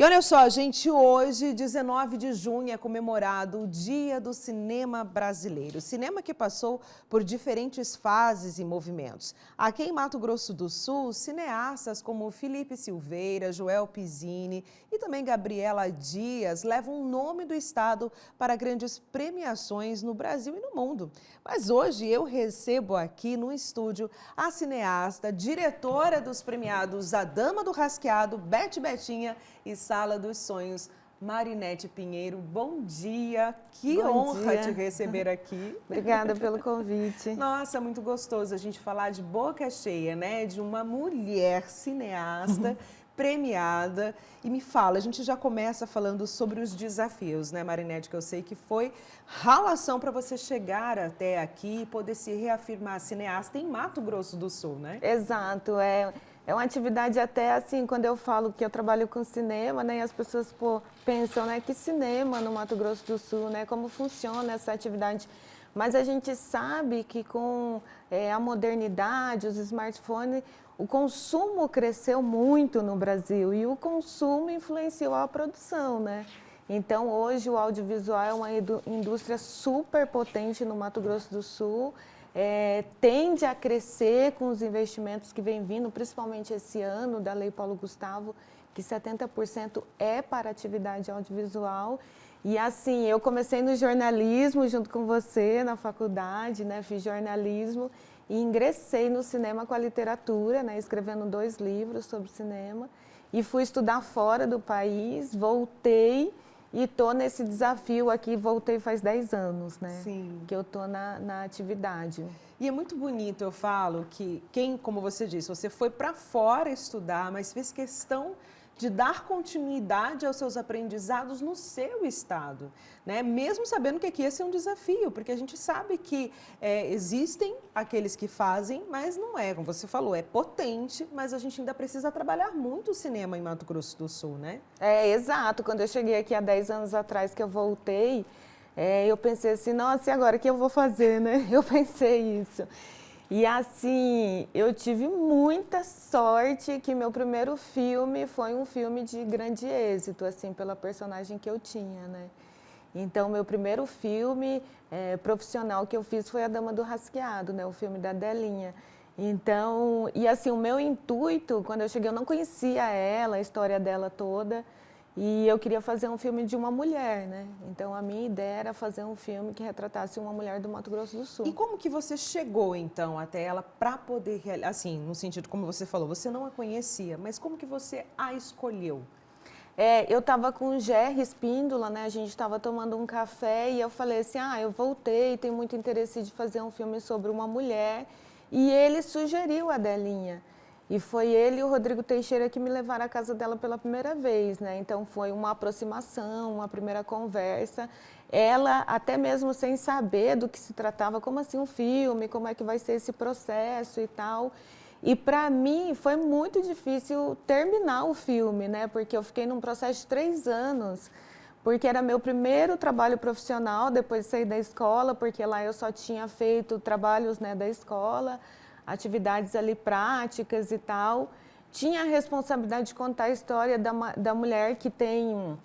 E olha só, gente, hoje, 19 de junho, é comemorado o Dia do Cinema Brasileiro. Cinema que passou por diferentes fases e movimentos. Aqui em Mato Grosso do Sul, cineastas como Felipe Silveira, Joel Pizzini e também Gabriela Dias levam o nome do estado para grandes premiações no Brasil e no mundo. Mas hoje eu recebo aqui no estúdio a cineasta, diretora dos premiados A Dama do Rasqueado, Bete Betinha e Sala dos Sonhos, Marinete Pinheiro. Bom dia, que Bom honra dia. te receber aqui. Obrigada pelo convite. Nossa, muito gostoso a gente falar de boca cheia, né? De uma mulher cineasta premiada. E me fala, a gente já começa falando sobre os desafios, né, Marinete? Que eu sei que foi ralação para você chegar até aqui e poder se reafirmar cineasta em Mato Grosso do Sul, né? Exato, é uma atividade até assim, quando eu falo que eu trabalho com cinema, né, e as pessoas pensam, né, que cinema no Mato Grosso do Sul, né, como funciona essa atividade. Mas a gente sabe que com a modernidade, os smartphones, o consumo cresceu muito no Brasil e o consumo influenciou a produção, né? Então, hoje o audiovisual é uma indústria super potente no Mato Grosso do Sul, tende a crescer com os investimentos que vem vindo, principalmente esse ano da Lei Paulo Gustavo, que 70% é para atividade audiovisual. E assim, eu comecei no jornalismo junto com você na faculdade, né? Fiz jornalismo e ingressei no cinema com a literatura, né? Escrevendo 2 livros sobre cinema. E fui estudar fora do país, voltei e estou nesse desafio aqui, voltei faz 10 anos, né? Sim. Que eu estou na atividade. E é muito bonito, eu falo, que como você disse, você foi para fora estudar, mas fez questão de dar continuidade aos seus aprendizados no seu estado, né? Mesmo sabendo que aqui ia ser um desafio, porque a gente sabe que existem aqueles que fazem, mas não é, como você falou, é potente, mas a gente ainda precisa trabalhar muito o cinema em Mato Grosso do Sul, né? Exato. Quando eu cheguei aqui há 10 anos atrás, que eu voltei, eu pensei assim, nossa, e agora o que eu vou fazer, né? Eu pensei isso. E assim, eu tive muita sorte que meu primeiro filme foi um filme de grande êxito, assim, pela personagem que eu tinha, né? Então, meu primeiro filme profissional que eu fiz foi A Dama do Rasqueado, né? O filme da Delinha. Então, e assim, o meu intuito, quando eu cheguei, eu não conhecia ela, a história dela toda, e eu queria fazer um filme de uma mulher, né? Então, a minha ideia era fazer um filme que retratasse uma mulher do Mato Grosso do Sul. E como que você chegou, então, até ela para poder, assim, no sentido, como você falou, você não a conhecia, mas como que você a escolheu? Eu estava com o Gerry Espíndola, né? A gente estava tomando um café e eu falei assim, eu voltei, tenho muito interesse de fazer um filme sobre uma mulher. E ele sugeriu a Delinha. E foi ele e o Rodrigo Teixeira que me levaram à casa dela pela primeira vez, né? Então foi uma aproximação, uma primeira conversa. Ela, até mesmo sem saber do que se tratava, como assim um filme, como é que vai ser esse processo e tal. E para mim foi muito difícil terminar o filme, né? Porque eu fiquei num processo de 3 anos, porque era meu primeiro trabalho profissional depois de sair da escola, porque lá eu só tinha feito trabalhos, né, da escola, atividades ali práticas e tal. Tinha a responsabilidade de contar a história da mulher que tem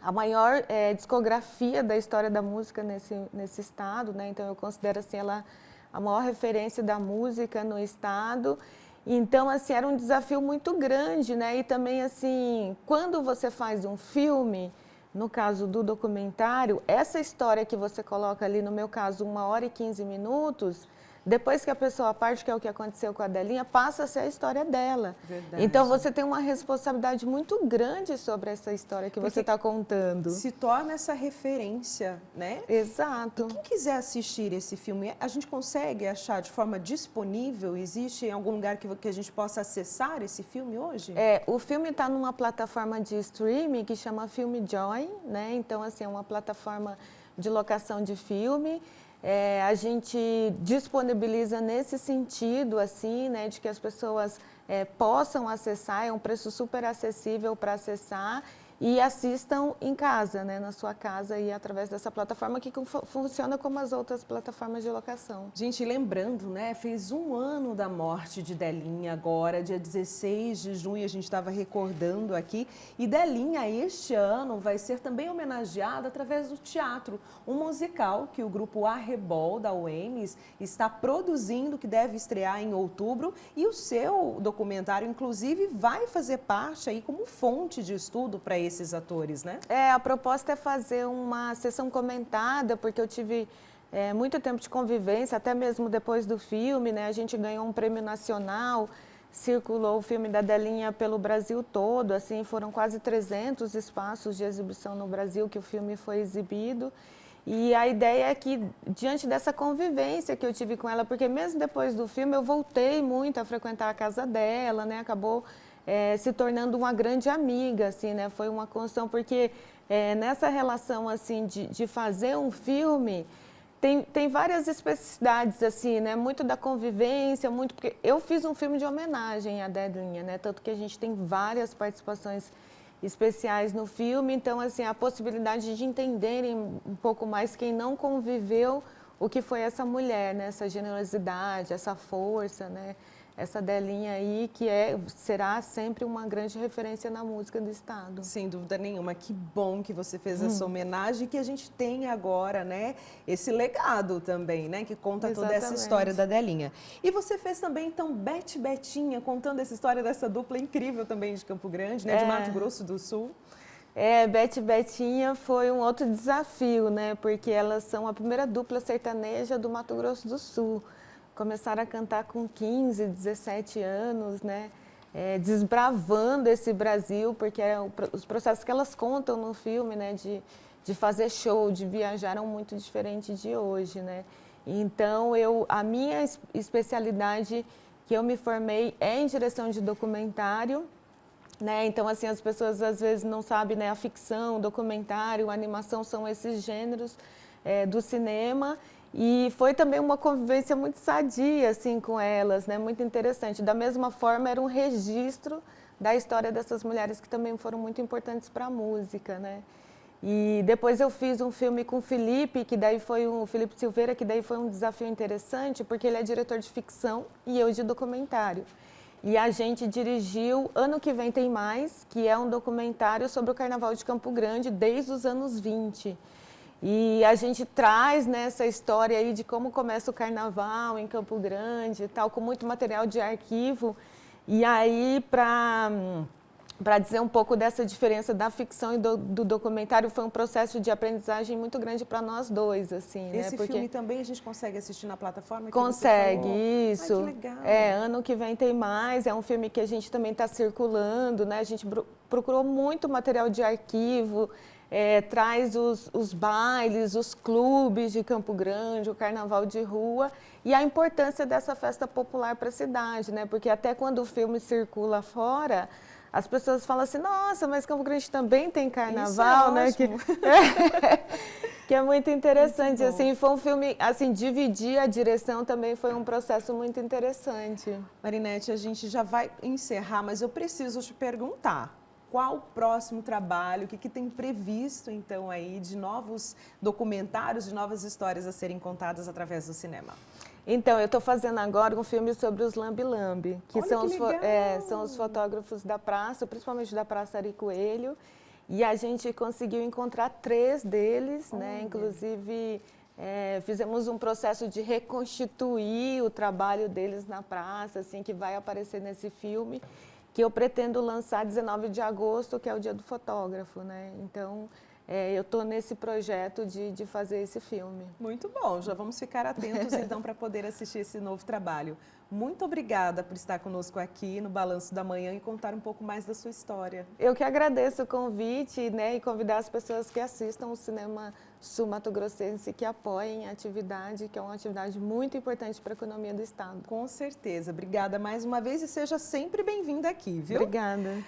a maior discografia da história da música nesse estado, né? Então eu considero assim ela a maior referência da música no estado. Então, assim, era um desafio muito grande, né? E também, assim, quando você faz um filme, no caso do documentário, essa história que você coloca ali, no meu caso, 1h e 15 minutos, depois que a pessoa parte, que é o que aconteceu com a Delinha, passa a ser a história dela. Verdade. Então, você tem uma responsabilidade muito grande sobre essa história que você está contando. Se torna essa referência, né? Exato. E quem quiser assistir esse filme, a gente consegue achar de forma disponível? Existe em algum lugar que a gente possa acessar esse filme hoje? O filme está numa plataforma de streaming que chama Filme Joy, né? Então, assim, é uma plataforma de locação de filme. A gente disponibiliza nesse sentido, assim, né, de que as pessoas possam acessar, é um preço super acessível para acessar. e assistam em casa, né, na sua casa e através dessa plataforma que funciona como as outras plataformas de locação. Gente, lembrando, né, fez 1 ano da morte de Delinha agora, dia 16 de junho, a gente estava recordando aqui. E Delinha, este ano, vai ser também homenageada através do teatro, um musical que o grupo Arrebol, da UEMS, está produzindo, que deve estrear em outubro. E o seu documentário, inclusive, vai fazer parte aí como fonte de estudo para esses atores, né? A proposta é fazer uma sessão comentada, porque eu tive muito tempo de convivência, até mesmo depois do filme, né? A gente ganhou um prêmio nacional, circulou o filme da Delinha pelo Brasil todo, assim, foram quase 300 espaços de exibição no Brasil que o filme foi exibido. E a ideia é que, diante dessa convivência que eu tive com ela, porque mesmo depois do filme eu voltei muito a frequentar a casa dela, né? Acabou se tornando uma grande amiga, assim, né? Foi uma construção, porque nessa relação, assim, de fazer um filme, tem várias especificidades, assim, né? Muito da convivência, muito... Porque eu fiz um filme de homenagem à Delinha, né? Tanto que a gente tem várias participações especiais no filme, então, assim, a possibilidade de entenderem um pouco mais quem não conviveu o que foi essa mulher, né? Essa generosidade, essa força, né? Essa Delinha aí, que será sempre uma grande referência na música do estado. Sem dúvida nenhuma. Que bom que você fez essa homenagem e que a gente tem agora, né, esse legado também, né, que conta toda essa história da Delinha. E você fez também, então, Bete Betinha, contando essa história dessa dupla incrível também de Campo Grande, né, de Mato Grosso do Sul. Bete Betinha foi um outro desafio, né, porque elas são a primeira dupla sertaneja do Mato Grosso do Sul. Começaram a cantar com 15, 17 anos, né? Desbravando esse Brasil, porque os processos que elas contam no filme, né? De fazer show, de viajar, eram muito diferentes de hoje, né? Então, a minha especialidade que eu me formei é em direção de documentário, né? Então, assim, as pessoas às vezes não sabem, né? A ficção, o documentário, a animação são esses gêneros do cinema. E foi também uma convivência muito sadia, assim, com elas, né? Muito interessante. Da mesma forma, era um registro da história dessas mulheres que também foram muito importantes para a música, né? E depois eu fiz um filme com o Felipe, Felipe Silveira, que daí foi um desafio interessante, porque ele é diretor de ficção e eu de documentário. E a gente dirigiu Ano Que Vem Tem Mais, que é um documentário sobre o Carnaval de Campo Grande desde os anos 20. E a gente traz, né, essa história aí de como começa o carnaval em Campo Grande e tal, com muito material de arquivo. E aí, para dizer um pouco dessa diferença da ficção e do documentário, foi um processo de aprendizagem muito grande para nós dois, assim, né? Esse filme também a gente consegue assistir na plataforma? Consegue, isso. Ai, que legal. Ano Que Vem Tem Mais, é um filme que a gente também está circulando, né? A gente procurou muito material de arquivo, traz os bailes, os clubes de Campo Grande, o carnaval de rua e a importância dessa festa popular para a cidade, né? Porque até quando o filme circula fora, as pessoas falam assim, nossa, mas Campo Grande também tem carnaval, né? Que é muito interessante, muito assim, foi um filme, assim, dividir a direção também foi um processo muito interessante. Marinete, a gente já vai encerrar, mas eu preciso te perguntar. Qual o próximo trabalho, o que tem previsto, então, aí de novos documentários, de novas histórias a serem contadas através do cinema? Então, eu estou fazendo agora um filme sobre os lambe-lambe, que Olha, são os fotógrafos da praça, principalmente da Praça Ari Coelho, e a gente conseguiu encontrar 3 deles, né? Inclusive, fizemos um processo de reconstituir o trabalho deles na praça, assim, que vai aparecer nesse filme, que eu pretendo lançar 19 de agosto, que é o Dia do Fotógrafo, né? Então, eu estou nesse projeto de fazer esse filme. Muito bom, já vamos ficar atentos então para poder assistir esse novo trabalho. Muito obrigada por estar conosco aqui no Balanço da Manhã e contar um pouco mais da sua história. Eu que agradeço o convite, né, e convidar as pessoas que assistam o cinema sul-mato-grossense, que apoiem a atividade, que é uma atividade muito importante para a economia do estado. Com certeza. Obrigada mais uma vez e seja sempre bem-vinda aqui, viu? Obrigada.